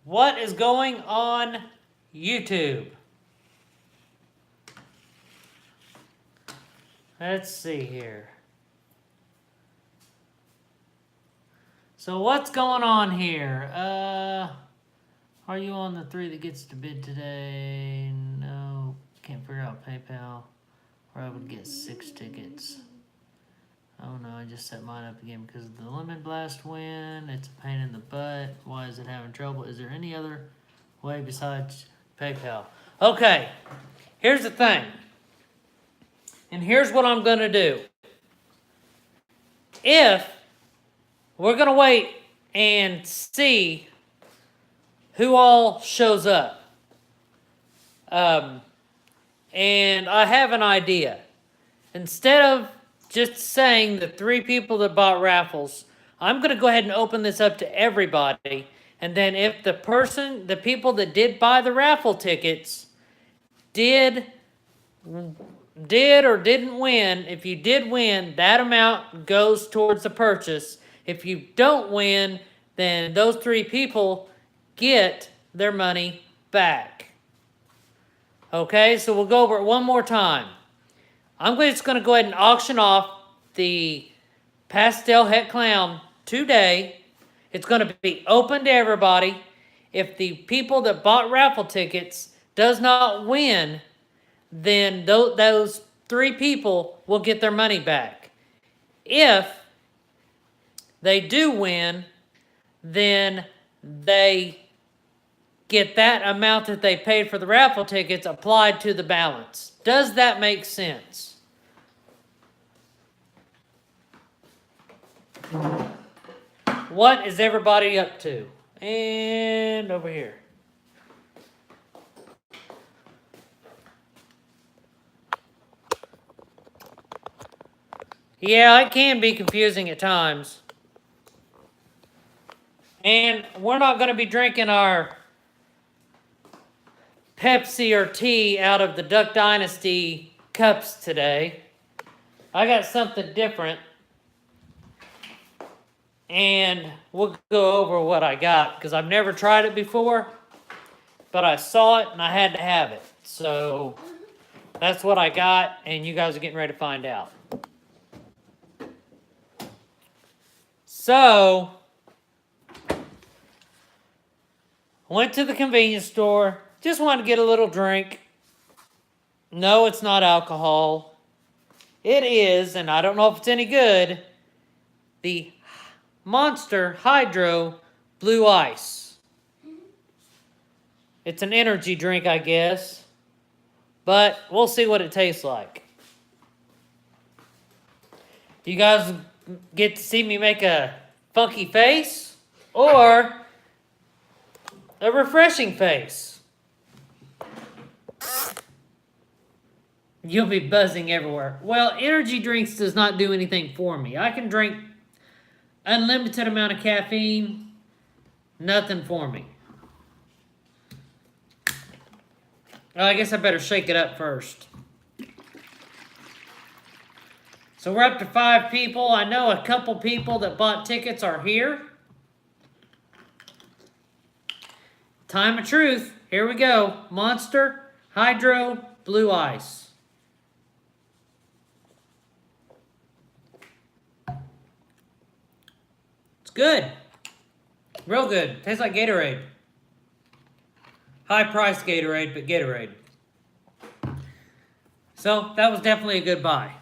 What is going on YouTube? Let's see here. So what's going on here? Are you on the 3 that gets to bid today? No, can't figure out PayPal. Or I would get 6 tickets. Oh no, I just set mine up again because of the Lemon Blast win. It's a pain in the butt. Why is it having trouble? Is there any other way besides PayPal? Okay, here's the thing. And here's what I'm going to do. If we're going to wait and see who all shows up. And I have an idea. Instead of just saying the 3 people that bought raffles, I'm going to go ahead and open this up to everybody. And then if the people that did buy the raffle tickets did or didn't win, if you did win, that amount goes towards the purchase. If you don't win, then those 3 people get their money back. Okay, so we'll go over it one more time. I'm just going to go ahead and auction off the Pastel Het Clown today. It's going to be open to everybody. If the people that bought raffle tickets does not win, then those 3 people will get their money back. If they do win, then they get that amount that they paid for the raffle tickets applied to the balance. Does that make sense? What is everybody up to? And over here. Yeah, it can be confusing at times. And we're not going to be drinking our Pepsi or tea out of the Duck Dynasty cups today. I got something different. And we'll go over what I got because I've never tried it before. But I saw it and I had to have it. So that's what I got, and you guys are getting ready to find out. So, went to the convenience store. Just wanted to get a little drink. No, it's not alcohol. It is, and I don't know if it's any good, the Monster Hydro Blue Ice. It's an energy drink, I guess. But we'll see what it tastes like. You guys get to see me make a funky face or a refreshing face. You'll be buzzing everywhere. Well, energy drinks does not do anything for me. I can drink unlimited amount of caffeine. Nothing for me. Well, I guess I better shake it up first. So we're up to 5 people. I know a couple people that bought tickets are here. Time of truth. Here we go. Monster Hydro Blue Ice. It's good. Real good. Tastes like Gatorade. High-priced Gatorade, but Gatorade. So that was definitely a good buy.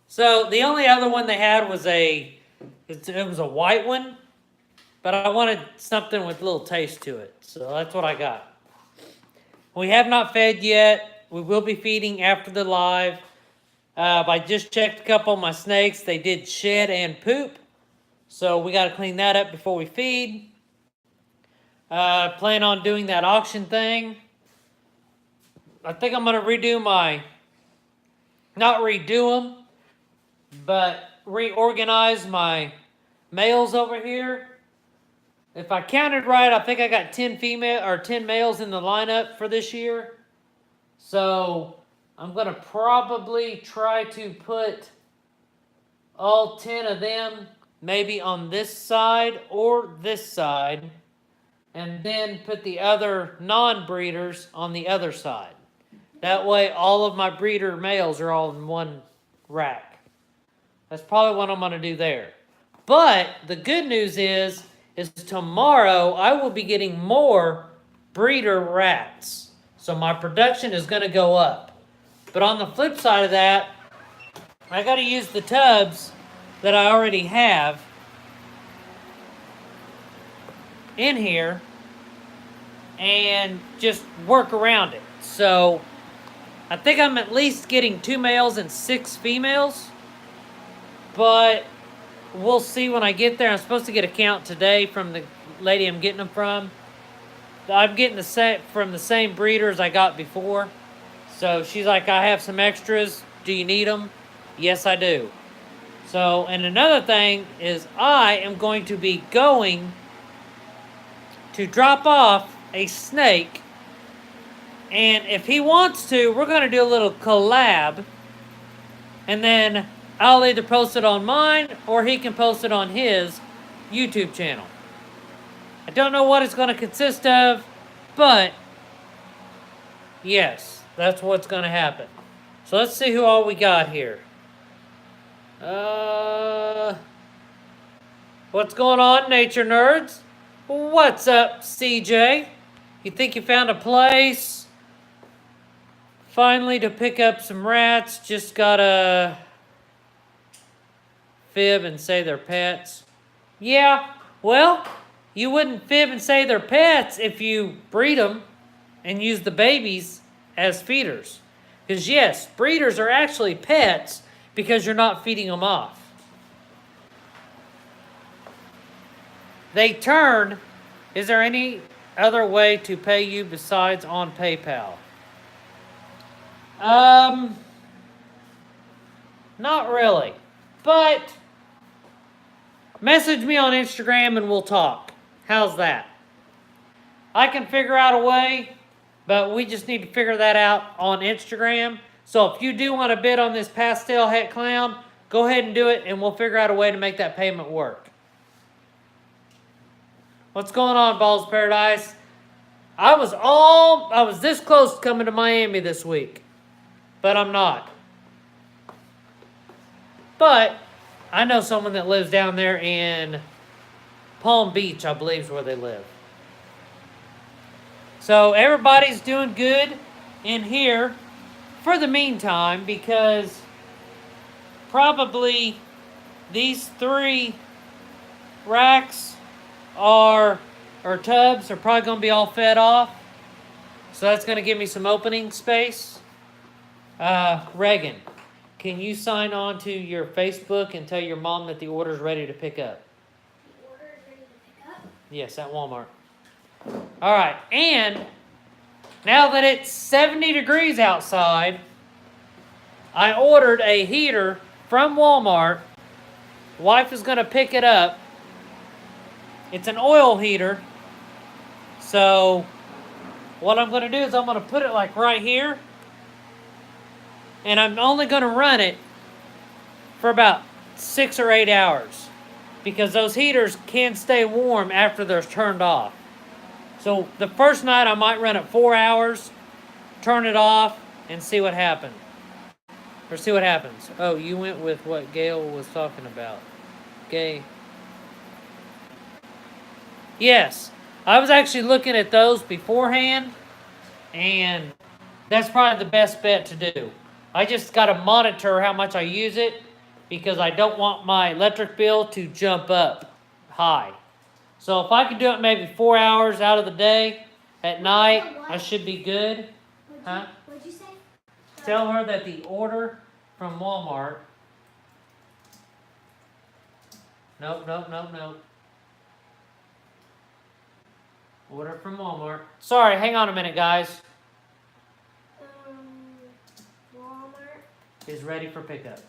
So the only other one they had was it was a white one, but I wanted something with a little taste to it. So that's what I got. We have not fed yet. We will be feeding after the live. I just checked a couple of my snakes. They did shed and poop. So we got to clean that up before we feed. Plan on doing that auction thing. I think I'm going to not redo them, but reorganize my males over here. If I counted right, I think I got 10 males in the lineup for this year. So I'm going to probably try to put all 10 of them maybe on this side or this side, and then put the other non-breeders on the other side. That way all of my breeder males are all in one rack. That's probably what I'm going to do there. But the good news is tomorrow I will be getting more breeder rats. So my production is going to go up. But on the flip side of that, I got to use the tubs that I already have in here and just work around it. So I think I'm at least getting 2 males and 6 females, but we'll see when I get there. I'm supposed to get a count today from the lady I'm getting them from. I'm getting from the same breeders I got before. So she's like, I have some extras. Do you need them? Yes, I do. So, and another thing is I am going to be going to drop off a snake. And if he wants to, we're going to do a little collab. And then I'll either post it on mine or he can post it on his YouTube channel. I don't know what it's going to consist of, but yes, that's what's going to happen. So let's see who all we got here. What's going on, nature nerds? What's up, CJ? You think you found a place finally to pick up some rats? Just gotta fib and say they're pets. Yeah, well, you wouldn't fib and say they're pets if you breed them and use the babies as feeders. Because yes, breeders are actually pets because you're not feeding them off. They turn. Is there any other way to pay you besides on PayPal? Not really. But message me on Instagram and we'll talk. How's that? I can figure out a way, but we just need to figure that out on Instagram. So if you do want to bid on this pastel het clown, go ahead and do it and we'll figure out a way to make that payment work. What's going on, Balls Paradise? I was this close to coming to Miami this week, but I'm not. But I know someone that lives down there in Palm Beach, I believe is where they live. So everybody's doing good in here for the meantime, because probably these 3 racks or tubs are probably going to be all fed off. So that's going to give me some opening space. Reagan, can you sign on to your Facebook and tell your mom that the order is ready to pick up? The order is ready to pick up? Yes, at Walmart. All right, and now that it's 70 degrees outside, I ordered a heater from Walmart. Wife is going to pick it up. It's an oil heater. So what I'm going to do is I'm going to put it like right here. And I'm only going to run it for about 6 or 8 hours, because those heaters can stay warm after they're turned off. So the first night I might run it 4 hours, turn it off, and see what happens. Or see what happens. Oh, you went with what Gail was talking about. Gay. Yes, I was actually looking at those beforehand, and that's probably the best bet to do. I just got to monitor how much I use it, because I don't want my electric bill to jump up high. So if I can do it maybe 4 hours out of the day, at night, I should be good. Huh? What'd you say? Tell her that the order from Walmart. Nope. Order from Walmart. Sorry, hang on a minute, guys. Walmart is ready for pickup.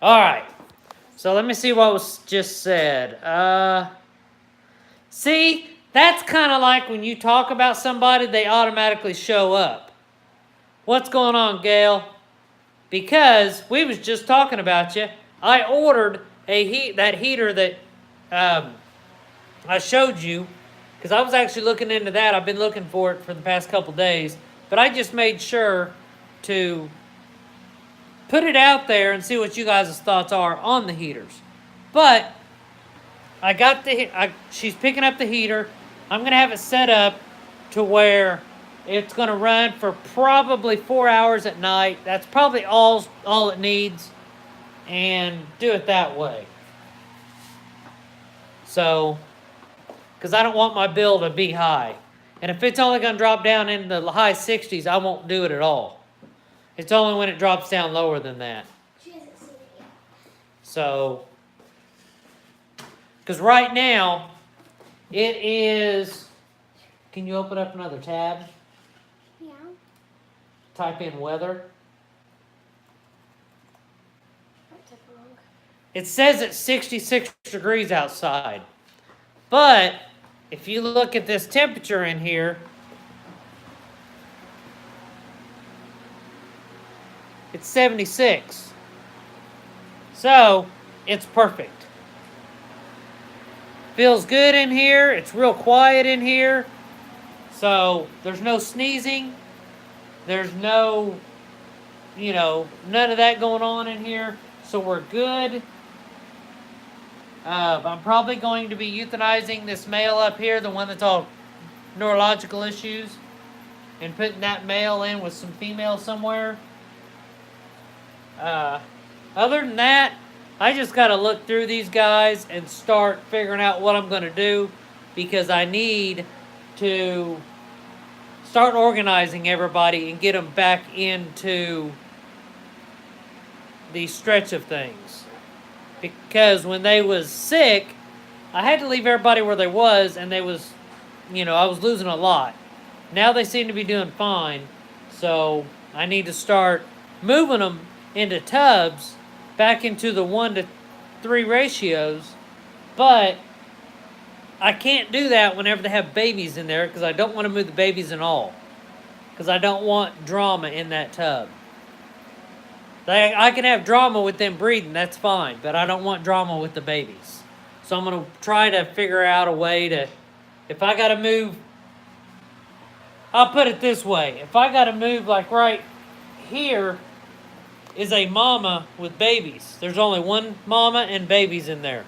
All right. So let me see what was just said. See, that's kind of like when you talk about somebody, they automatically show up. What's going on, Gail? because we was just talking about you. I ordered that heater that I showed you, because I was actually looking into that. I've been looking for it for the past couple days, but I just made sure to put it out there and see what you guys' thoughts are on the heaters. But I got she's picking up the heater. I'm gonna have it set up to where it's gonna run for probably 4 hours at night. That's probably all it needs, and do it that way. So, because I don't want my bill to be high. And if it's only going to drop down into the high 60s, I won't do it at all. It's only when it drops down lower than that. She hasn't seen it yet. So, because right now, it is, can you open up another tab? Yeah. Type in weather. That took long. It says it's 66 degrees outside. But, if you look at this temperature in here, it's 76. So, it's perfect. Feels good in here. It's real quiet in here. So, there's no sneezing. There's no, none of that going on in here. So, we're good. I'm probably going to be euthanizing this male up here, the one that's all neurological issues, and putting that male in with some female somewhere. Other than that, I just got to look through these guys and start figuring out what I'm going to do, because I need to start organizing everybody and get them back into the stretch of things. Because when they was sick, I had to leave everybody where they was, and they was, I was losing a lot. Now they seem to be doing fine, so I need to start moving them into tubs, back into the 1-to-3 ratios, but I can't do that whenever they have babies in there, because I don't want to move the babies and all, because I don't want drama in that tub. I can have drama with them breeding, that's fine, but I don't want drama with the babies. So I'm going to try to figure out a way to, if I got to move, I'll put it this way. If I got to move, like right here is a mama with babies. There's only one mama and babies in there.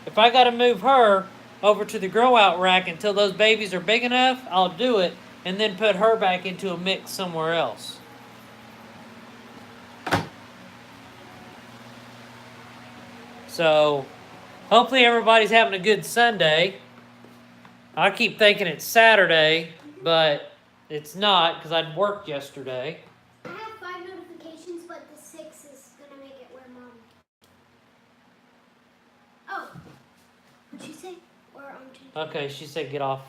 If I got to move her over to the grow out rack until those babies are big enough, I'll do it, and then put her back into a mix somewhere else. So, hopefully everybody's having a good Sunday. I keep thinking it's Saturday, but it's not, because I'd worked yesterday. I have 5 notifications, but the 6 is gonna make it where Mom. Oh, what'd she say? Or on Okay, she said get off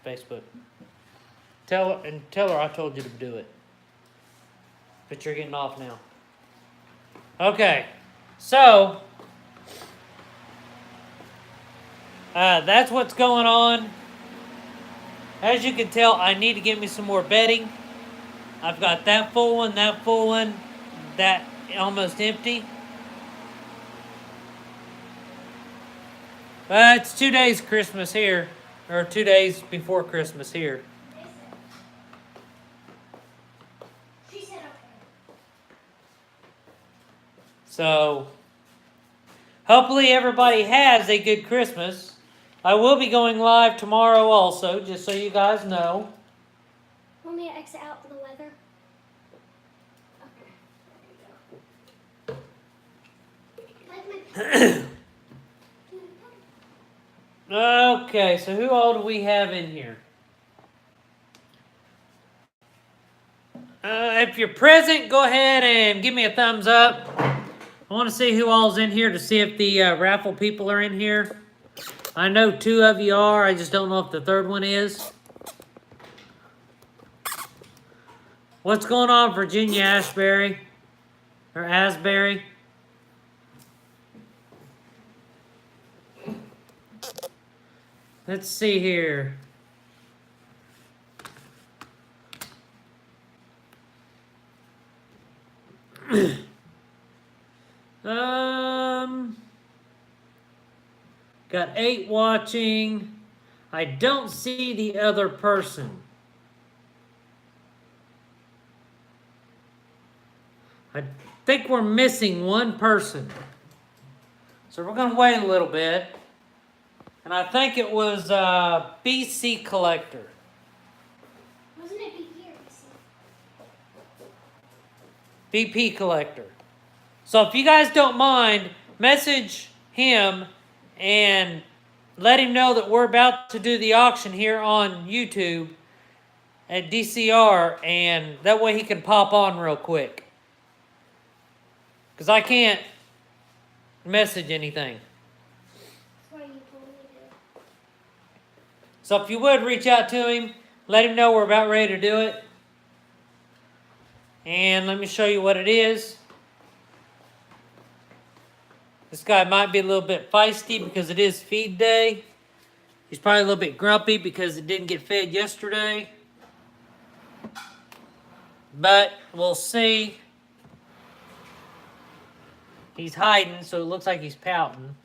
Facebook. Tell her I told you to do it. But you're getting off now. Okay, so that's what's going on. As you can tell, I need to get me some more bedding. I've got that full one, that almost empty. It's 2 days Christmas here, or 2 days before Christmas here. She said okay. So, hopefully everybody has a good Christmas. I will be going live tomorrow also, just so you guys know. Want me to exit out for the weather? Okay. There you go. Like my Okay, so who all do we have in here? If you're present, go ahead and give me a thumbs up. I want to see who all's in here to see if the raffle people are in here. I know 2 of you are. I just don't know if the third one is. What's going on, Virginia Ashbury? Or Asbury? Let's see here. Got 8 watching. I don't see the other person. I think we're missing one person. So we're going to wait a little bit. And I think it was BC Collector. Wasn't it BP or BC? BP Collector. So if you guys don't mind, message him and let him know that we're about to do the auction here on YouTube at DCR, and that way he can pop on real quick. Because I can't message anything. That's why you told me to. So if you would, reach out to him, let him know we're about ready to do it. And let me show you what it is. This guy might be a little bit feisty because it is feed day. He's probably a little bit grumpy because it didn't get fed yesterday. But we'll see. He's hiding, so it looks like he's pouting.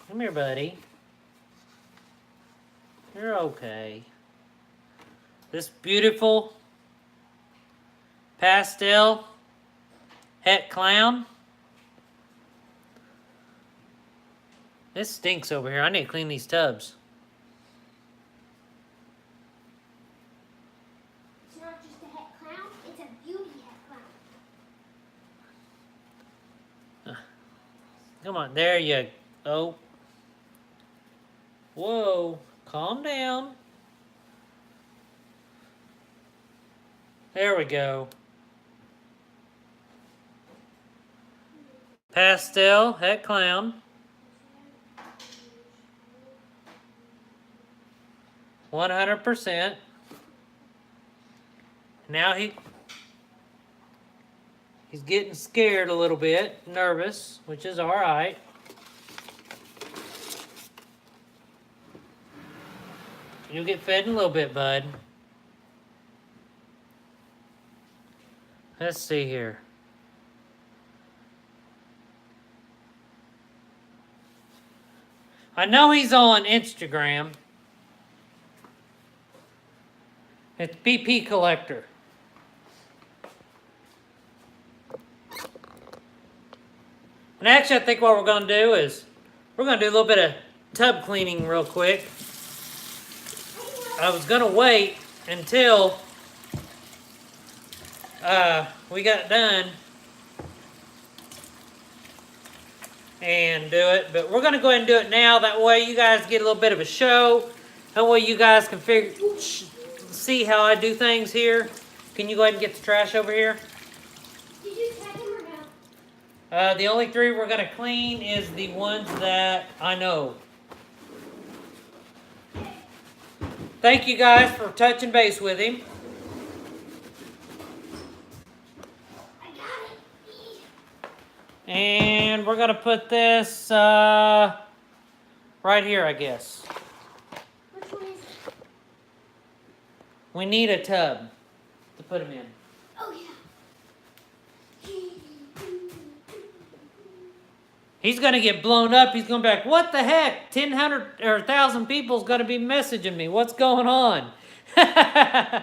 Come here, buddy. You're okay. This beautiful pastel het clown. This stinks over here. I need to clean these tubs. It's not just a het clown, it's a beauty het clown. Come on, there you go. Whoa, calm down. There we go. Pastel het clown. 100%. Now he's getting scared a little bit, nervous, which is all right. You'll get fed in a little bit, bud. Let's see here. I know he's on Instagram. It's BP Collector. And actually, I think what we're going to do is we're going to do a little bit of tub cleaning real quick. I was going to wait until we got done and do it, but we're going to go ahead and do it now. That way you guys get a little bit of a show. That way you guys can see how I do things here. Can you go ahead and get the trash over here? Did you check him or no? The only 3 we're going to clean is the ones that I know. Thank you guys for touching base with him. I got it. And we're going to put this right here, I guess. Which one is it? We need a tub to put him in. Oh, yeah. He's going to get blown up. He's going to be like, what the heck? 1,000 or 1,000 people's going to be messaging me. What's going on? Yeah,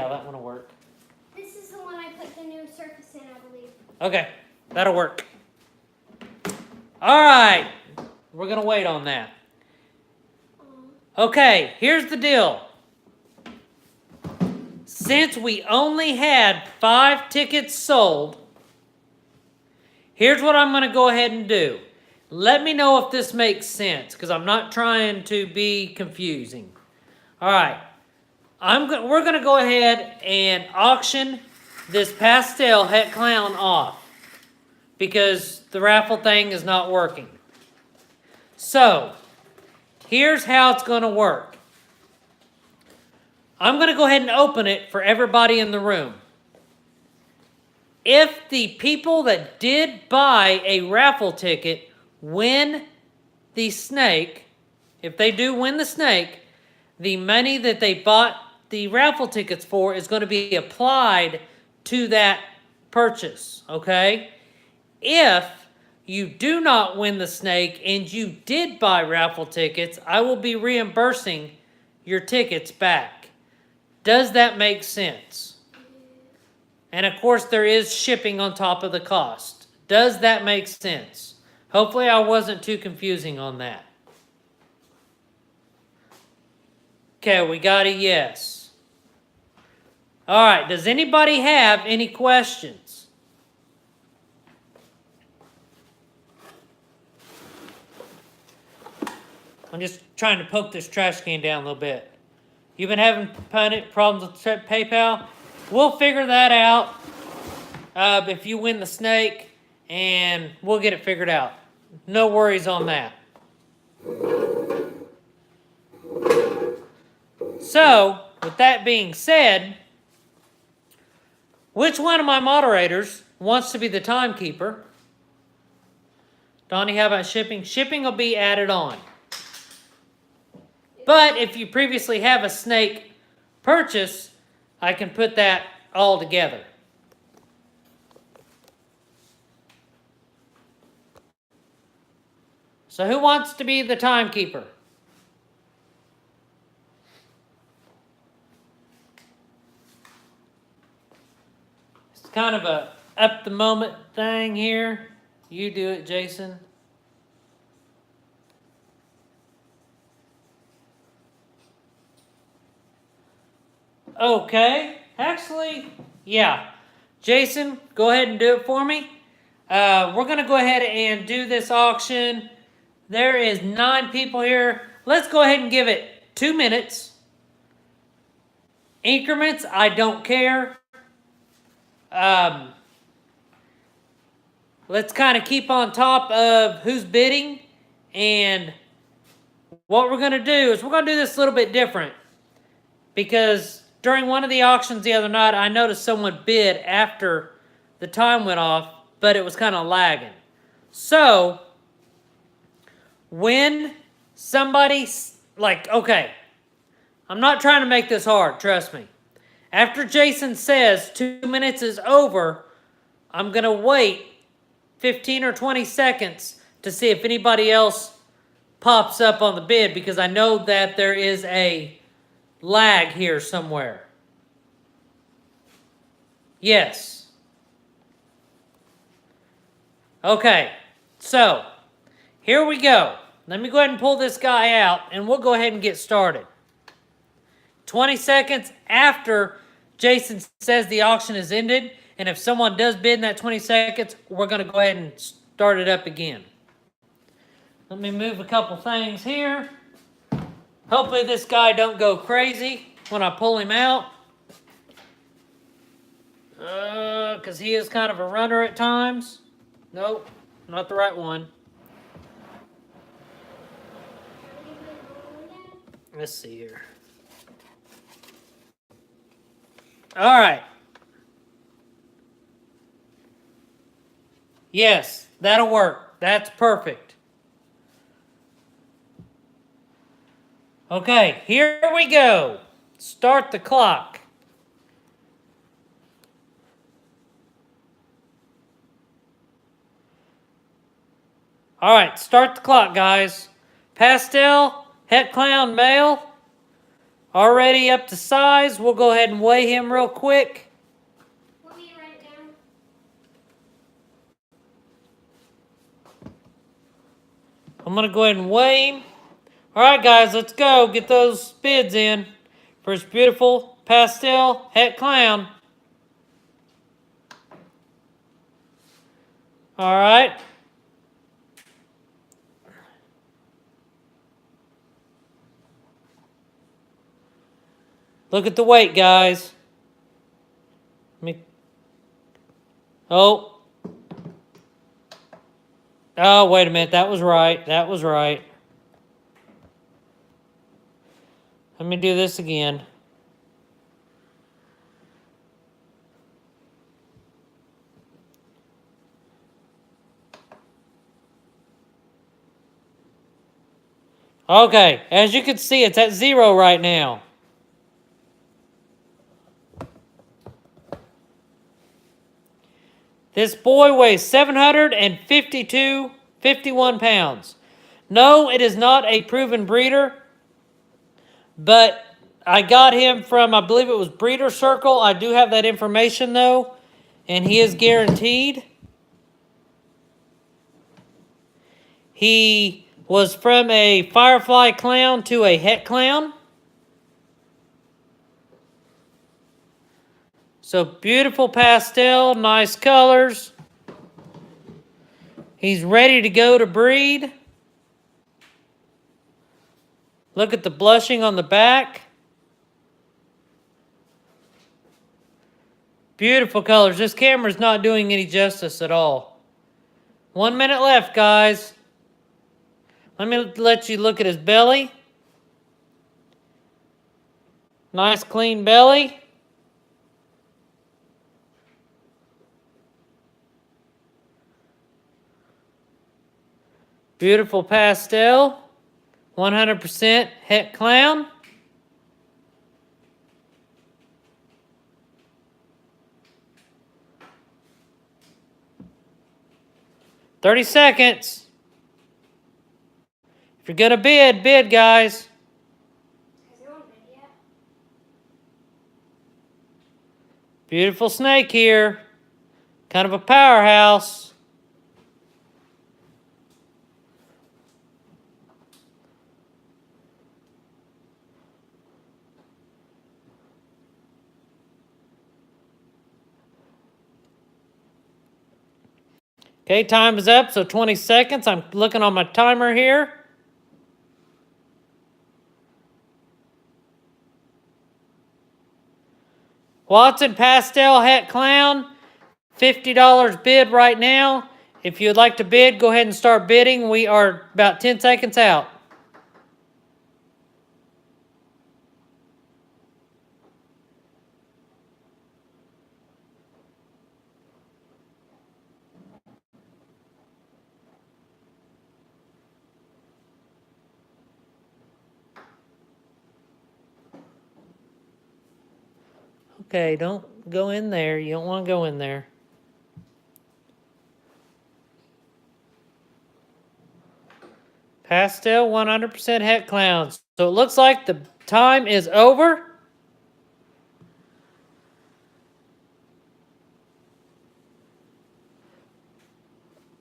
that one will work. This is the one I put the new surface in, I believe. Okay, that'll work. All right. We're going to wait on that. Okay, here's the deal. Since we only had 5 tickets sold, here's what I'm going to go ahead and do. Let me know if this makes sense, because I'm not trying to be confusing. All right. We're going to go ahead and auction this pastel het clown off, because the raffle thing is not working. So, here's how it's going to work. I'm going to go ahead and open it for everybody in the room. If the people that did buy a raffle ticket win the snake, if they do win the snake, the money that they bought the raffle tickets for is going to be applied to that purchase, okay? If you do not win the snake and you did buy raffle tickets, I will be reimbursing your tickets back. Does that make sense? And of course, there is shipping on top of the cost. Does that make sense? Hopefully, I wasn't too confusing on that. Okay, we got a yes. All right, does anybody have any questions? I'm just trying to poke this trash can down a little bit. You've been having problems with PayPal? We'll figure that out if you win the snake, and we'll get it figured out. No worries on that. So, with that being said, which one of my moderators wants to be the timekeeper? Donnie, how about shipping? Shipping will be added on. But if you previously have a snake purchase, I can put that all together. So who wants to be the timekeeper? It's kind of a up the moment thing here. You do it, Jason. Okay, actually, yeah. Jason, go ahead and do it for me. We're going to go ahead and do this auction. There is 9 people here. Let's go ahead and give it 2 minutes. Increments, I don't care. Let's kind of keep on top of who's bidding. And what we're going to do is we're going to do this a little bit different. Because during one of the auctions the other night, I noticed someone bid after the time went off, but it was kind of lagging. So, when somebody, okay, I'm not trying to make this hard, trust me. After Jason says 2 minutes is over, I'm going to wait 15 or 20 seconds to see if anybody else pops up on the bid, because I know that there is a lag here somewhere. Yes. Okay, so here we go. Let me go ahead and pull this guy out, and we'll go ahead and get started. 20 seconds after Jason says the auction is ended, and if someone does bid in that 20 seconds, we're going to go ahead and start it up again. Let me move a couple things here. Hopefully this guy don't go crazy when I pull him out. Because he is kind of a runner at times. Nope, not the right one. Let's see here. All right. Yes, that'll work. That's perfect. Okay, here we go. Start the clock. All right, start the clock, guys. Pastel, het clown, male. Already up to size. We'll go ahead and weigh him real quick. Want me to write it down? I'm going to go ahead and weigh him. All right, guys, let's go. Get those bids in for his beautiful pastel het clown. All right. Look at the weight, guys. Oh, wait a minute. That was right. That was right. Let me do this again. Okay, as you can see, it's at 0 right now. This boy weighs 51 pounds. No, it is not a proven breeder, but I got him from, I believe it was Breeder Circle. I do have that information though, and he is guaranteed. He was from a Firefly clown to a Het clown. So beautiful pastel, nice colors. He's ready to go to breed. Look at the blushing on the back. Beautiful colors. This camera's not doing any justice at all. 1 minute left, guys. Let me let you look at his belly. Nice clean belly. Beautiful pastel. 100% Het clown. "30 seconds. If you're gonna bid, bid, guys. Beautiful snake here. Kind of a powerhouse. Okay, time is up, so 20 seconds. I'm looking on my timer here. Watson Pastel Het Clown, $50 bid right now. If you'd like to bid, go ahead and start bidding. We are about 10 seconds out. Okay, don't go in there. You don't want to go in there. Pastel 100% Het Clowns. So it looks like the time is over.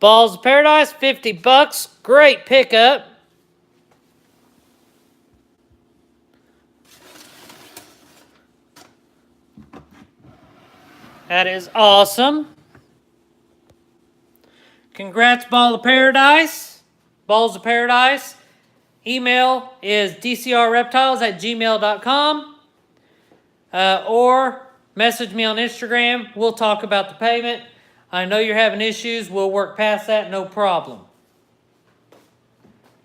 Balls of Paradise, $50. Great pickup. That is awesome. Congrats, Ball of Paradise. Balls of Paradise. Email is dcrreptiles@gmail.com. Or message me on Instagram. We'll talk about the payment. I know you're having issues. We'll work past that, no problem.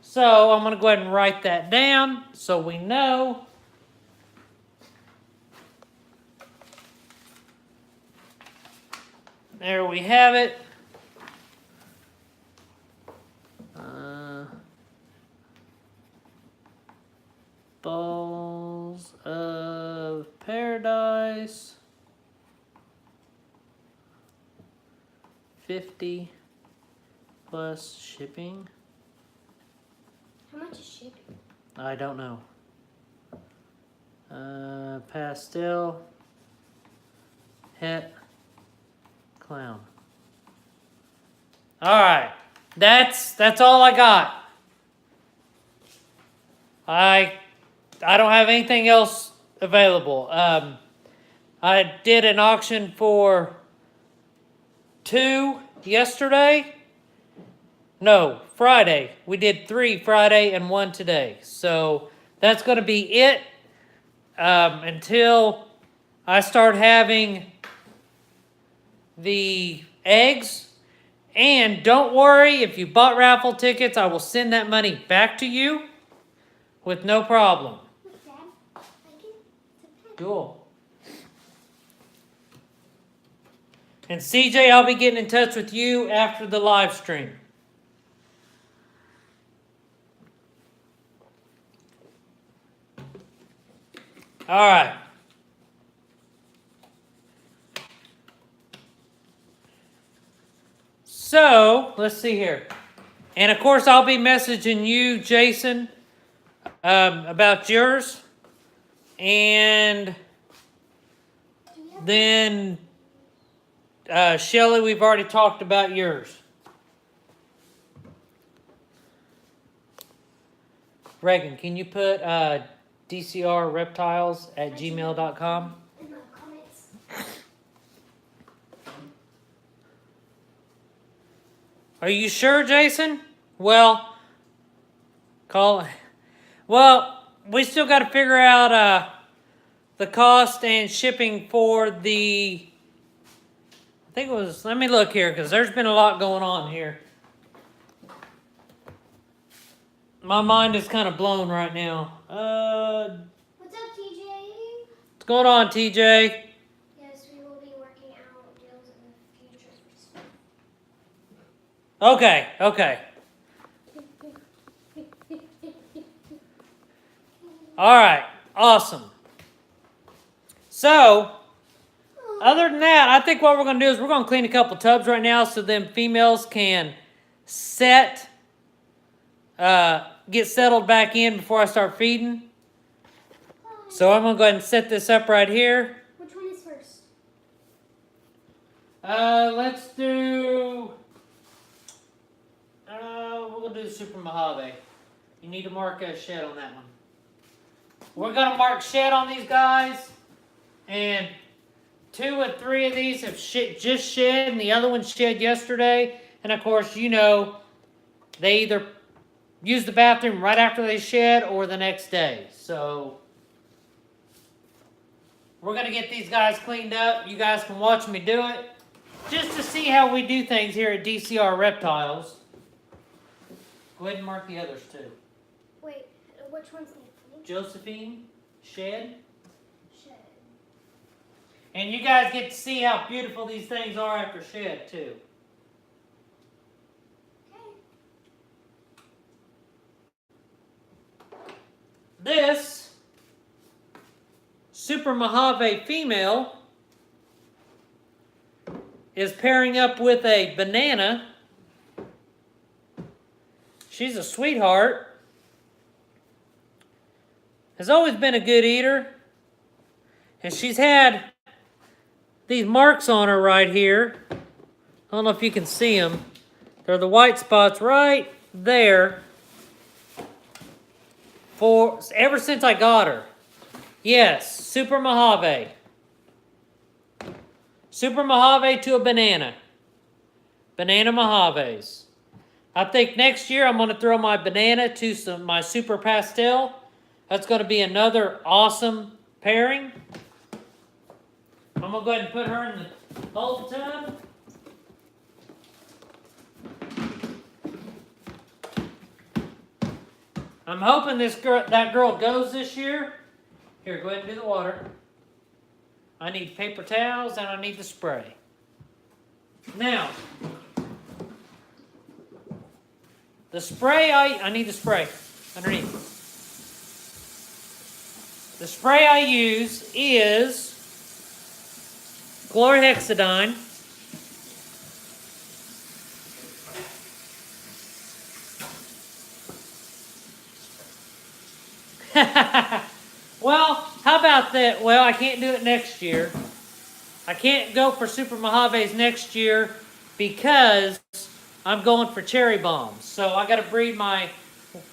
So I'm going to go ahead and write that down so we know. There we have it. Balls of Paradise. 50 plus shipping. How much is shipping? I don't know. Pastel. Het Clown. All right, that's all I got. I don't have anything else available. I did an auction for 2 yesterday. No, Friday. We did 3 Friday and 1 today. So that's going to be it until I start having the eggs. And don't worry, if you bought raffle tickets, I will send that money back to you with no problem. Dad, Cool. And CJ, I'll be getting in touch with you after the live stream. All right. So, let's see here. And of course, I'll be messaging you, Jason, about yours. And then, Shelly, we've already talked about yours. Reagan, can you put DCR Reptiles at gmail.com? In the comments. Are you sure, Jason? Well, we still got to figure out the cost and shipping for the. I think it was. Let me look here because there's been a lot going on here. My mind is kind of blown right now. What's up, TJ? What's going on, TJ? Yes, we will be working out deals in the future. Okay. All right, awesome. So, other than that, I think what we're going to do is we're going to clean a couple tubs right now so them females can get settled back in before I start feeding. So I'm going to go ahead and set this up right here. Which one is first? Let's do... we're going to do the Super Mojave. You need to mark a shed on that one. We're going to mark shed on these guys. And 2 or 3 of these have just shed, and the other one shed yesterday. And of course, you know, they either use the bathroom right after they shed or the next day. So we're going to get these guys cleaned up. You guys can watch me do it. Just to see how we do things here at DCR Reptiles. Go ahead and mark the others too. Wait, which one's the Josephine, shed. Shed. And you guys get to see how beautiful these things are after shed too. This Super Mojave female is pairing up with a banana. She's a sweetheart. Has always been a good eater. And she's had these marks on her right here. I don't know if you can see them. They're the white spots right there. Ever since I got her. Yes, Super Mojave. Super Mojave to a banana. Banana Mojaves. I think next year I'm going to throw my banana to my Super Pastel. That's going to be another awesome pairing. I'm going to go ahead and put her in the bowl tub. I'm hoping that girl goes this year. Here, go ahead and do the water. I need paper towels and I need the spray. Now, the spray, I need the spray underneath. The spray I use is chlorhexidine. Well, how about that? Well, I can't do it next year. I can't go for Super Mojaves next year because I'm going for cherry bombs. So I got to breed my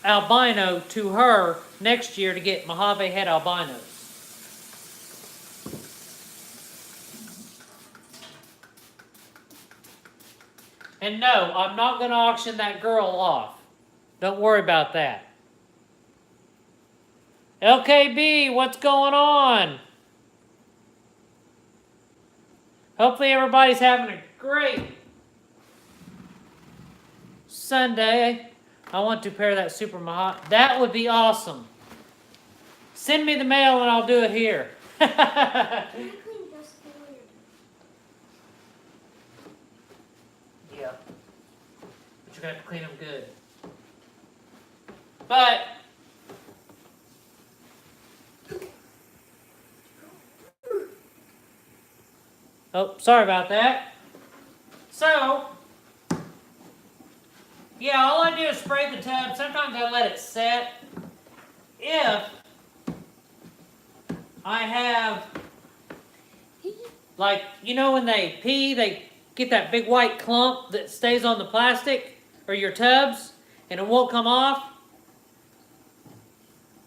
albino to her next year to get Mojave head albinos. And no, I'm not going to auction that girl off. Don't worry about that. LKB, what's going on? Hopefully everybody's having a great Sunday. I want to pair that Super Mojave. That would be awesome. Send me the mail and I'll do it here. Yeah. But you got to clean them good. But Oh, sorry about that. So, yeah, all I do is spray the tub. Sometimes I let it set. If I have, like, you know when they pee, they get that big white clump that stays on the plastic or your tubs and it won't come off.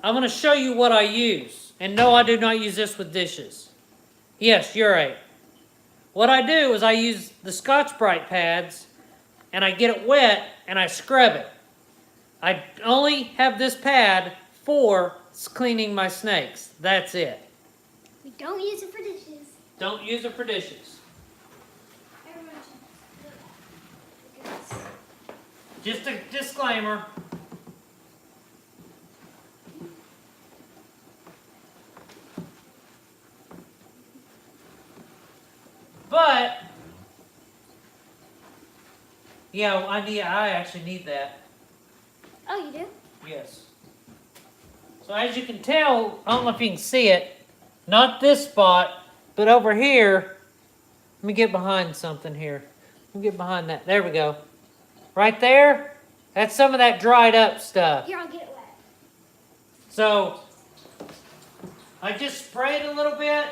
I'm going to show you what I use. And no, I do not use this with dishes. Yes, you're right. What I do is I use the Scotch-Brite pads and I get it wet and I scrub it. I only have this pad for cleaning my snakes. That's it. We don't use it for dishes. Don't use it for dishes. Everyone should know that. Just a disclaimer. But yeah, I actually need that. Oh, you do? Yes. So as you can tell, I don't know if you can see it, not this spot, but over here. Let me get behind something here. Let me get behind that. There we go. Right there, that's some of that dried up stuff. Here, I'll get it wet. So I just sprayed a little bit.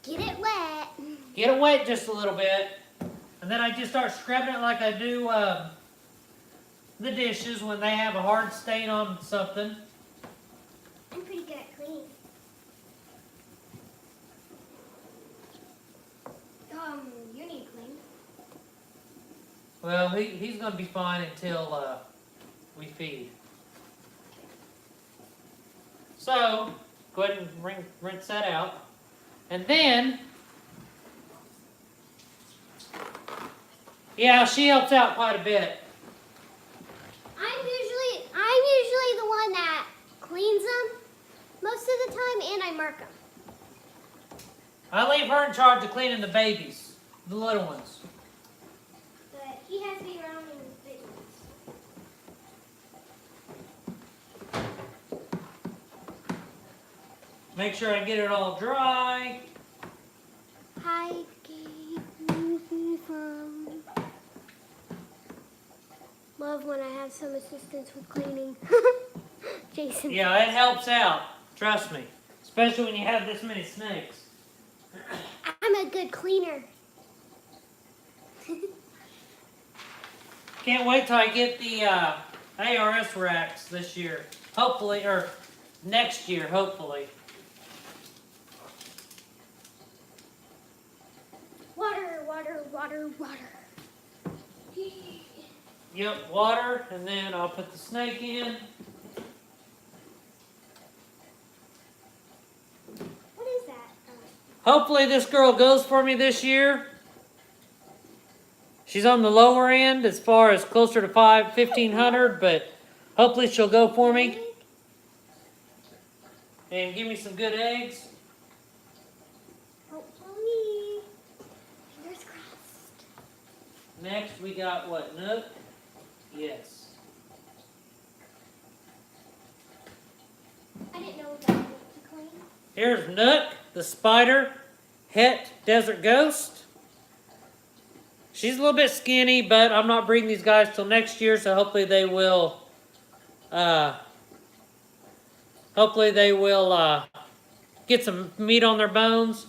Get it wet. Get it wet just a little bit. And then I just start scrubbing it like I do the dishes when they have a hard stain on something. I'm pretty good at cleaning. You need to clean. Well, he's going to be fine until we feed. So, go ahead and rinse that out. And then, yeah, she helps out quite a bit. I'm usually the one that cleans them most of the time, and I mark them. I leave her in charge of cleaning the babies, the little ones. But he has to be around in the big ones. Make sure I get it all dry. Hi, from. Love when I have some assistance with cleaning. Jason. Yeah, it helps out. Trust me. Especially when you have this many snakes. I'm a good cleaner. Can't wait till I get the ARS racks this year. Hopefully, or next year, hopefully. Water, water, water, water. Yep, water, and then I'll put the snake in. What is that? Hopefully this girl goes for me this year. She's on the lower end as far as closer to 1,500, but hopefully she'll go for me. And give me some good eggs. Hopefully. Fingers crossed. Next we got what, Nook? Yes. I didn't know that was to clean. Here's Nook, the spider, het desert ghost. She's a little bit skinny, but I'm not breeding these guys till next year, so hopefully they will get some meat on their bones.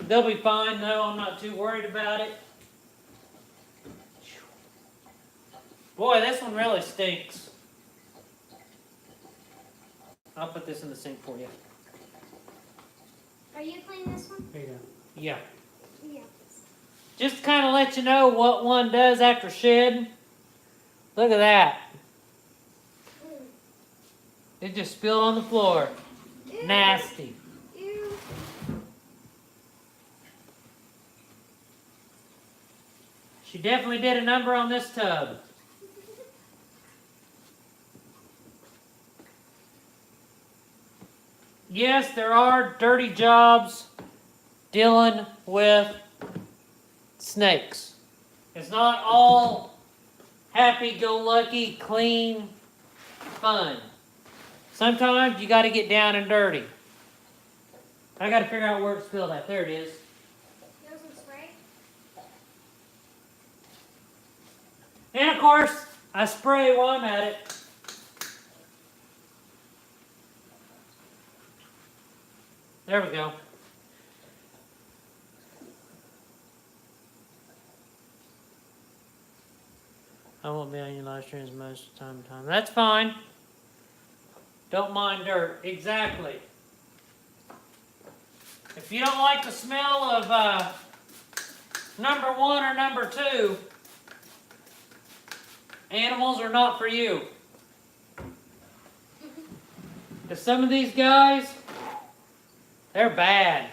They'll be fine, though. I'm not too worried about it. Boy, this one really stinks. I'll put this in the sink for you. Are you cleaning this one? Here you go. Yeah. Yeah. Just to kind of let you know what one does after shed. Look at that. It just spilled on the floor. Ew. Nasty. Ew. She definitely did a number on this tub. Yes, there are dirty jobs dealing with snakes. It's not all happy-go-lucky, clean fun. Sometimes you got to get down and dirty. I got to figure out where it's spilled at. There it is. You want some spray? And of course, I spray while I'm at it. There we go. I won't be on your live streams most of the time. That's fine. Don't mind dirt. Exactly. If you don't like the smell of number 1 or number 2, animals are not for you. Because some of these guys, they're bad.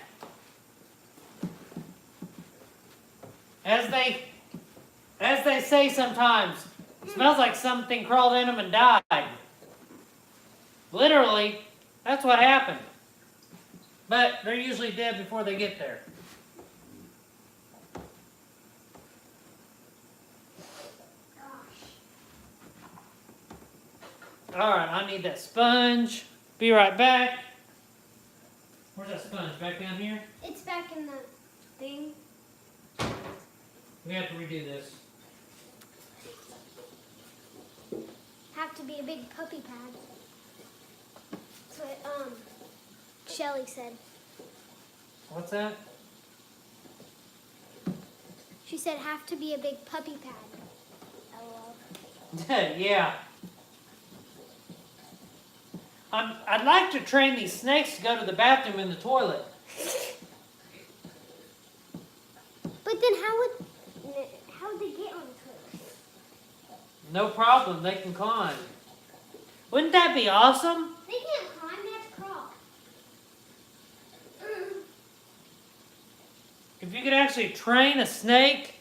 As they say sometimes, it smells like something crawled in them and died. Literally, that's what happened. But they're usually dead before they get there. Alright, I need that sponge. Be right back. Where's that sponge? Back down here? It's back in the thing. We have to redo this. Have to be a big puppy pad. That's what Shelly said. What's that? She said have to be a big puppy pad. LOL. Yeah. I'd like to train these snakes to go to the bathroom in the toilet. But then how would they get on the toilet? No problem, they can climb. Wouldn't that be awesome? They can't climb, they have to crawl. If you could actually train a snake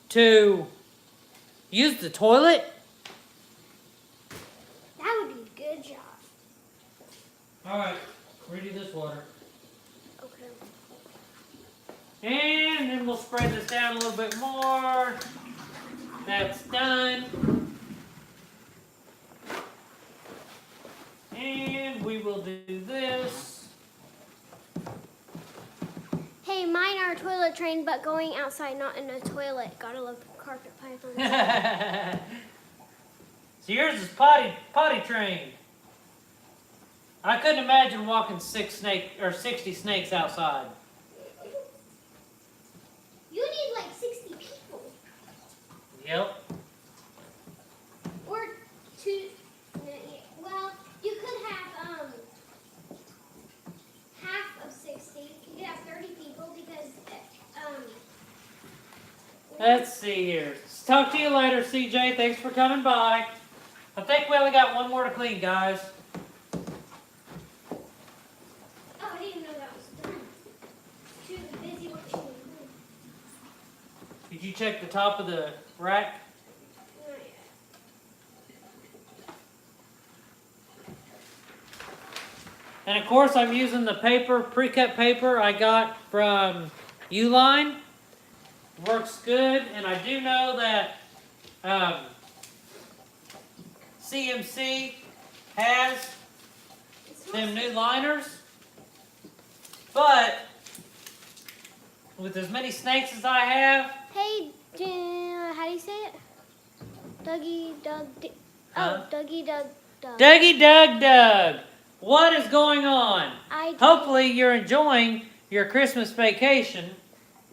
to use the toilet. That would be a good job. Alright, redo this water. Okay. And then we'll spread this down a little bit more. That's done. And we will do this. Hey, mine are toilet trained, but going outside, not in a toilet. Gotta love carpet pythons. So yours is potty trained. I couldn't imagine walking 60 snakes outside. You need like 60 people. Yep. Or two. Well, you could have half of 60. You could have 30 people because Let's see here. Talk to you later, CJ. Thanks for coming by. I think we only got one more to clean, guys. Oh, I didn't know that was done. She was busy what she was doing. Did you check the top of the rack? Not yet. And of course, I'm using the pre-cut paper I got from Uline. Works good, and I do know that CMC has them new liners, but with as many snakes as I have, Hey, how do you say it? Dougie Doug. Huh? Dougie Doug. Dougie Doug, what is going on? I did. Hopefully you're enjoying your Christmas vacation.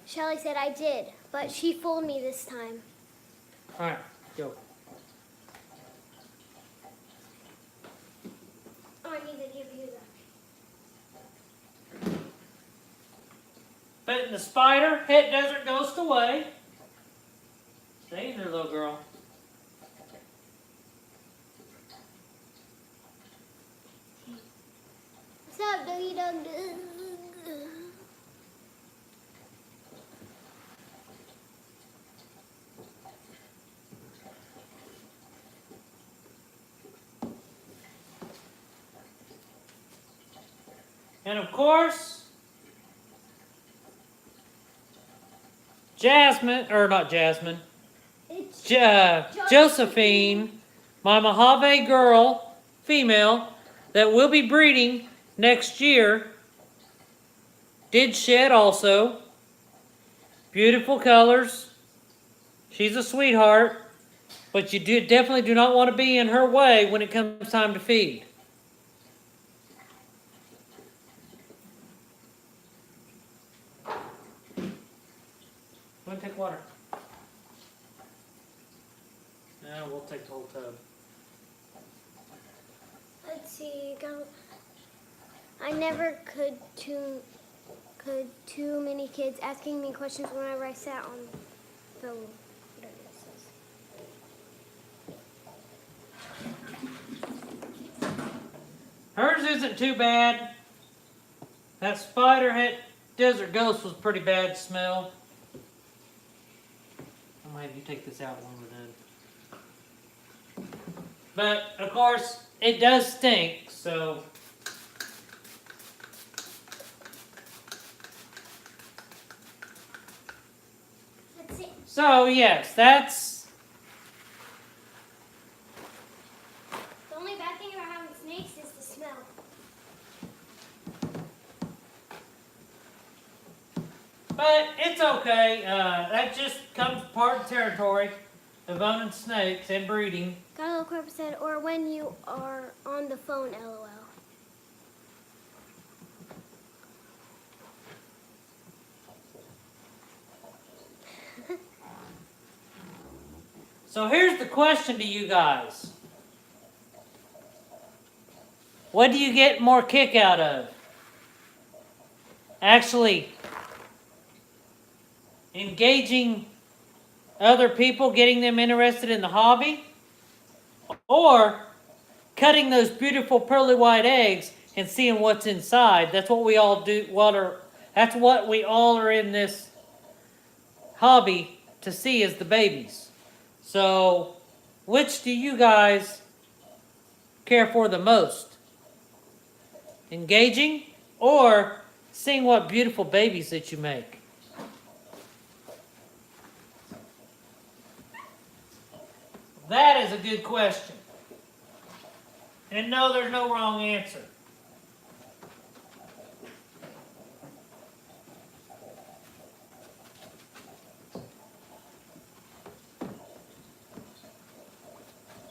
Shelly said I did, but she fooled me this time. All right, go. Oh, I need to give you that. But the spider, het desert ghost away. Stay in there, little girl. What's up, Dougie Doug? And of course, Josephine, my Mojave girl, female, that will be breeding next year did shed also. Beautiful colors. She's a sweetheart, but you definitely do not want to be in her way when it comes time to feed. Want to take water? No, we'll take the whole tub. Let's see. I never could too many kids asking me questions whenever I sat on the whatever this is. Hers isn't too bad. That spiderhead desert ghost was pretty bad smell. I might have you take this out when we're done. But of course, it does stink, so. Let's see. So yes, that's. The only bad thing about having snakes is the smell. But it's okay. That just comes part of the territory of owning snakes and breeding. Got a little corporate said, or when you are on the phone, LOL. So here's the question to you guys. What do you get more kick out of? Actually engaging other people, getting them interested in the hobby? Or cutting those beautiful pearly white eggs and seeing what's inside? That's what we all do. That's what we all are in this hobby to see, is the babies. So, which do you guys care for the most? Engaging or seeing what beautiful babies that you make? That is a good question. And no, there's no wrong answer.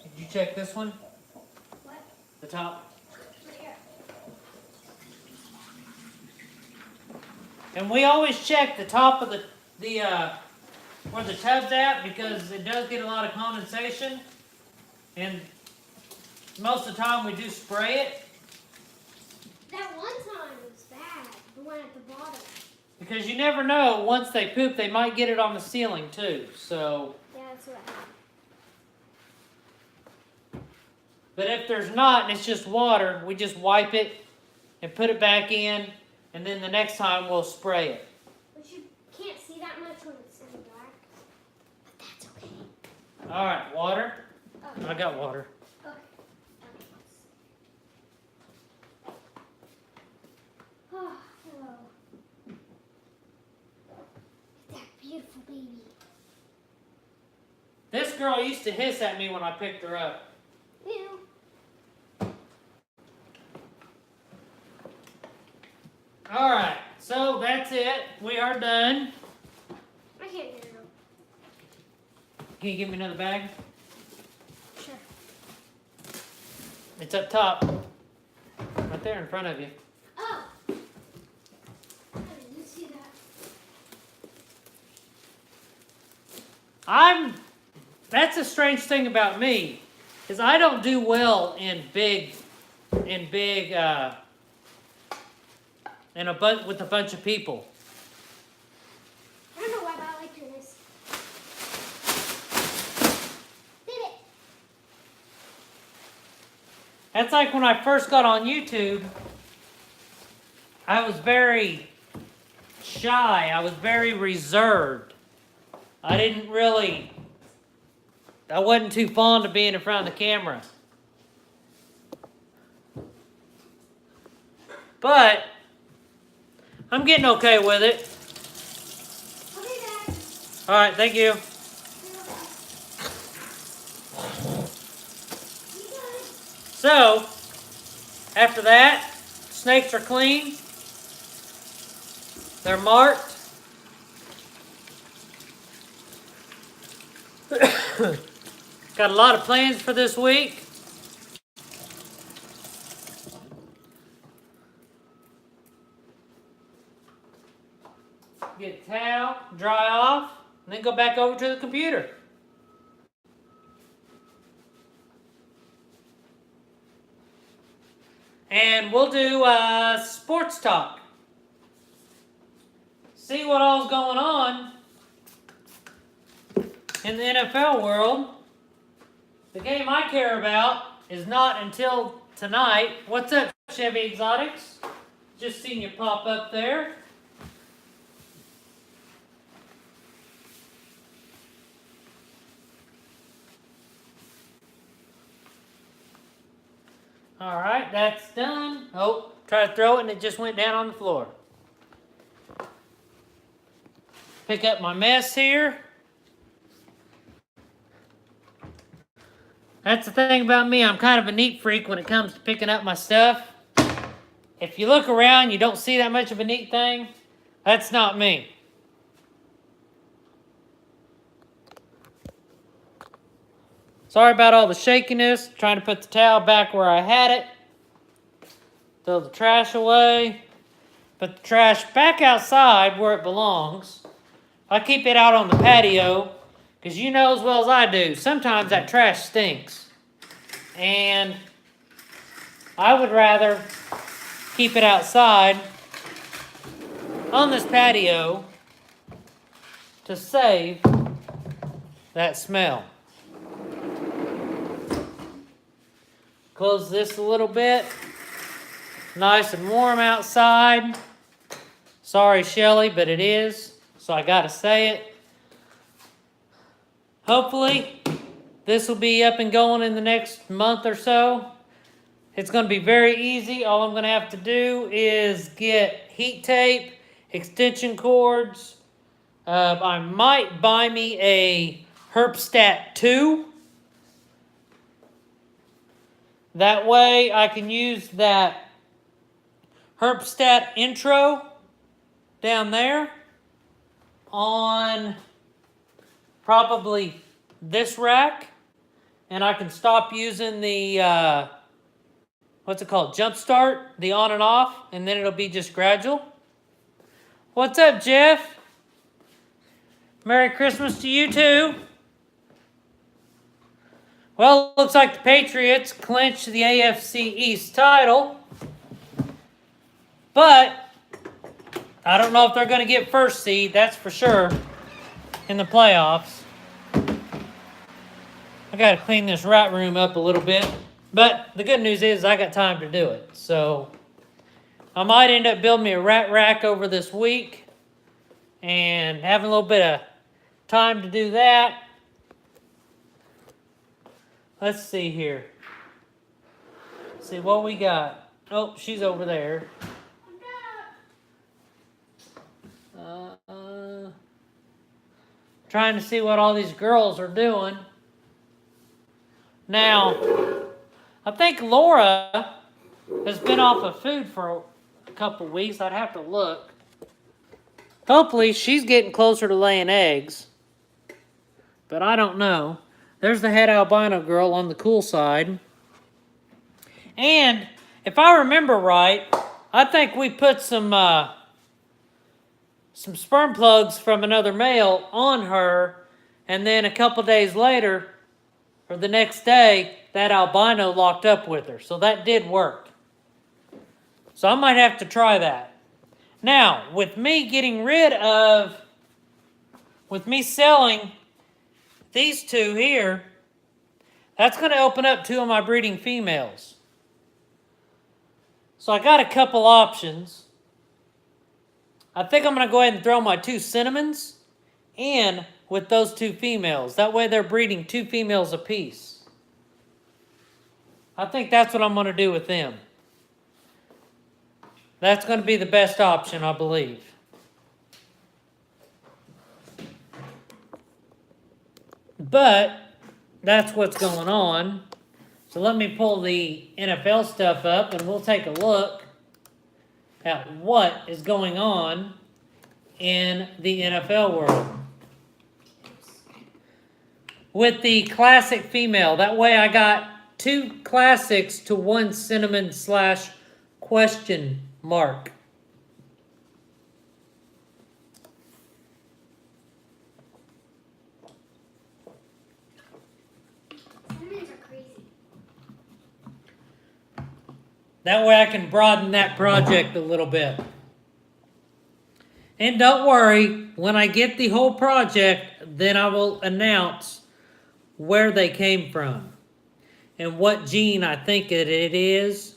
Did you check this one? What? The top? Right here. And we always check the top of the where the tub's at, because it does get a lot of condensation. And most of the time we do spray it. That one time was bad. The one at the bottom. Because you never know, once they poop, they might get it on the ceiling too. So, Yeah, that's what happened. but if there's not and it's just water, we just wipe it and put it back in, and then the next time we'll spray it. But you can't see that much when it's in black. But that's okay. All right, water. Oh. I got water. Okay. Oh, hello. That beautiful baby. This girl used to hiss at me when I picked her up. Ew. All right, so that's it. We are done. I can't get it up. Can you give me another bag? Sure. It's up top. Right there in front of you. Oh. I didn't see that. That's a strange thing about me, is I don't do well in with a bunch of people. I don't know why, but I like doing this. Did it. That's like when I first got on YouTube, I was very shy. I was very reserved. I wasn't too fond of being in front of the camera. But I'm getting okay with it. I'll be back. All right, thank you. You good? So, After that, snakes are clean. They're marked. Got a lot of plans for this week. Get a towel, dry off, and then go back over to the computer. And we'll do sports talk. See what all's going on in the NFL world. The game I care about is not until tonight. What's up, Chevy Exotics? Just seen you pop up there. All right, that's done. Oh, try to throw it and it just went down on the floor. Pick up my mess here. That's the thing about me. I'm kind of a neat freak when it comes to picking up my stuff. If you look around, you don't see that much of a neat thing. That's not me. Sorry about all the shakiness. Trying to put the towel back where I had it. Throw the trash away. Put the trash back outside where it belongs. I keep it out on the patio because you know as well as I do, sometimes that trash stinks. And I would rather keep it outside on this patio to save that smell. Close this a little bit. Nice and warm outside. Sorry, Shelly, but it is. So I gotta say it. Hopefully, this will be up and going in the next month or so. It's gonna be very easy. All I'm gonna have to do is get heat tape, extension cords. I might buy me a Herpstat 2. That way I can use that Herpstat intro down there on probably this rack, and I can stop using the what's it called, jump start, the on and off, and then it'll be just gradual. What's up, Jeff? Merry Christmas to you too. Well, it looks like the Patriots clinched the AFC East title, but I don't know if they're going to get first seed, that's for sure, in the playoffs. I got to clean this rat room up a little bit, but the good news is I got time to do it. So I might end up building me a rat rack over this week and having a little bit of time to do that. Let's see here. Let's see what we got. Oh, she's over there. Trying to see what all these girls are doing. Now, I think Laura has been off of food for a couple weeks. I'd have to look. Hopefully, she's getting closer to laying eggs. But I don't know. There's the head albino girl on the cool side. And if I remember right, I think we put some sperm plugs from another male on her, and then a couple days later, or the next day, that albino locked up with her. So that did work. So I might have to try that. Now, with me selling these two here, that's going to open up two of my breeding females. So I got a couple options. I think I'm going to go ahead and throw my two cinnamons in with those two females. That way they're breeding two females apiece. I think that's what I'm going to do with them. That's going to be the best option, I believe. But that's what's going on. So let me pull the NFL stuff up and we'll take a look at what is going on in the NFL world. With the classic female. That way I got 2 classics to 1 cinnamon / question mark. Cinnamons are crazy. That way I can broaden that project a little bit. And don't worry, when I get the whole project, then I will announce where they came from and what gene I think it is.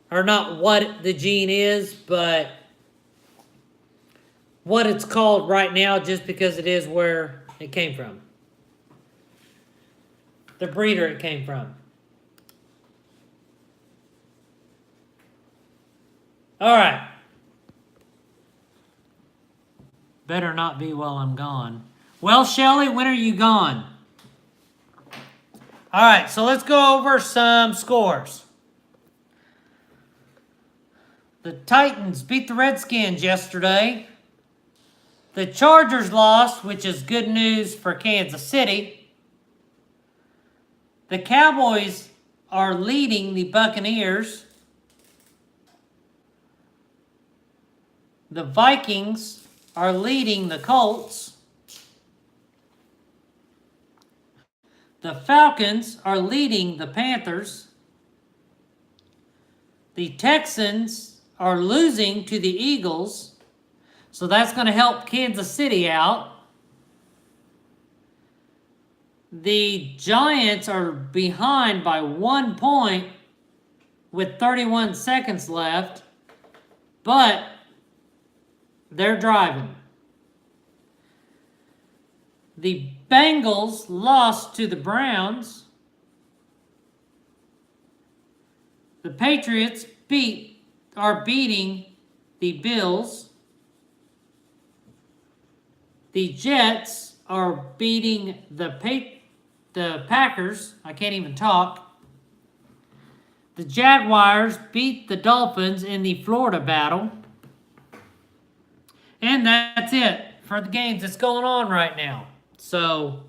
Or not what the gene is, but what it's called right now, just because it is where it came from. The breeder it came from. All right. Better not be while I'm gone. Well, Shelly, when are you gone? All right, so let's go over some scores. The Titans beat the Redskins yesterday. The Chargers lost, which is good news for Kansas City. The Cowboys are leading the Buccaneers. The Vikings are leading the Colts. The Falcons are leading the Panthers. The Texans are losing to the Eagles. So that's going to help Kansas City out. The Giants are behind by 1 point with 31 seconds left. But they're driving. The Bengals lost to the Browns. The Patriots are beating the Bills. The Jets are beating the Packers. I can't even talk. The Jaguars beat the Dolphins in the Florida battle. And that's it for the games that's going on right now. So,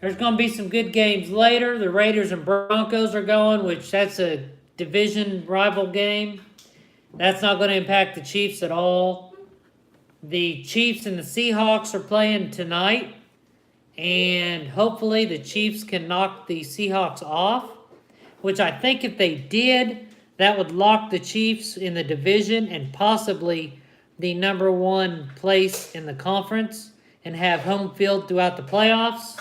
there's going to be some good games later. The Raiders and Broncos are going, which that's a division rival game. That's not going to impact the Chiefs at all. The Chiefs and the Seahawks are playing tonight. And hopefully the Chiefs can knock the Seahawks off. Which I think if they did, that would lock the Chiefs in the division and possibly the #1 place in the conference and have home field throughout the playoffs.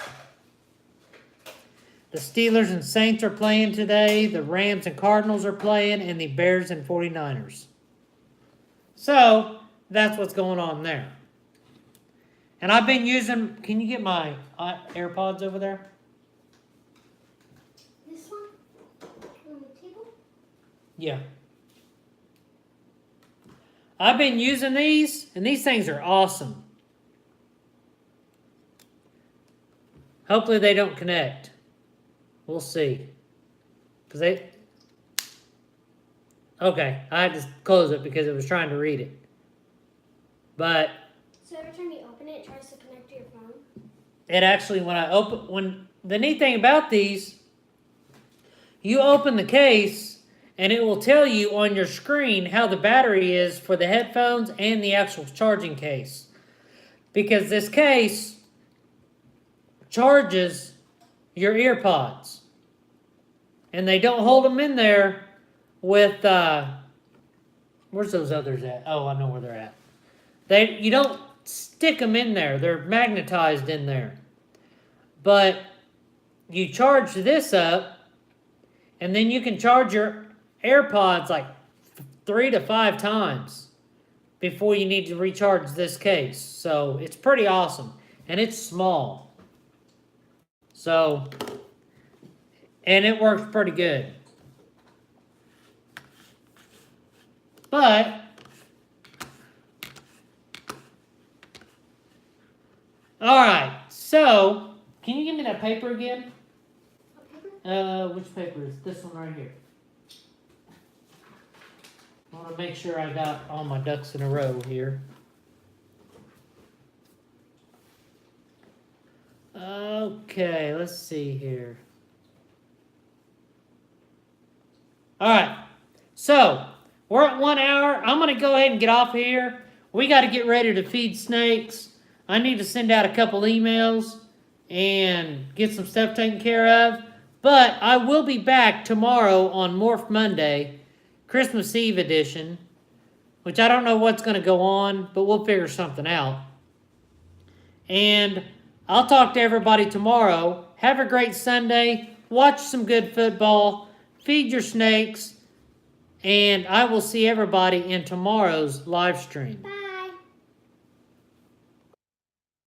The Steelers and Saints are playing today. The Rams and Cardinals are playing, and the Bears and 49ers. So, that's what's going on there. And I've been using... Can you get my AirPods over there? This one? On the table? Yeah. I've been using these, and these things are awesome. Hopefully they don't connect. We'll see. Okay, I had to close it because it was trying to read it. But So every time you open it, it tries to connect to your phone? it actually, the neat thing about these, you open the case and it will tell you on your screen how the battery is for the headphones and the actual charging case. Because this case charges your earpods. And they don't hold them in there with, where's those others at? Oh, I know where they're at. You don't stick them in there. They're magnetized in there. But you charge this up, and then you can charge your AirPods like 3 to 5 times before you need to recharge this case. So it's pretty awesome. And it's small. So, and it works pretty good. But, alright, so, can you give me that paper again? What Which paper is this one right here? I want to make sure I got all my ducks in a row here. Okay, let's see here. All right, so we're at 1 hour. I'm going to go ahead and get off here. We got to get ready to feed snakes. I need to send out a couple emails and get some stuff taken care of. But I will be back tomorrow on Morph Monday, Christmas Eve edition, which I don't know what's going to go on, but we'll figure something out. And I'll talk to everybody tomorrow. Have a great Sunday. Watch some good football. Feed your snakes. And I will see everybody in tomorrow's live stream. Bye.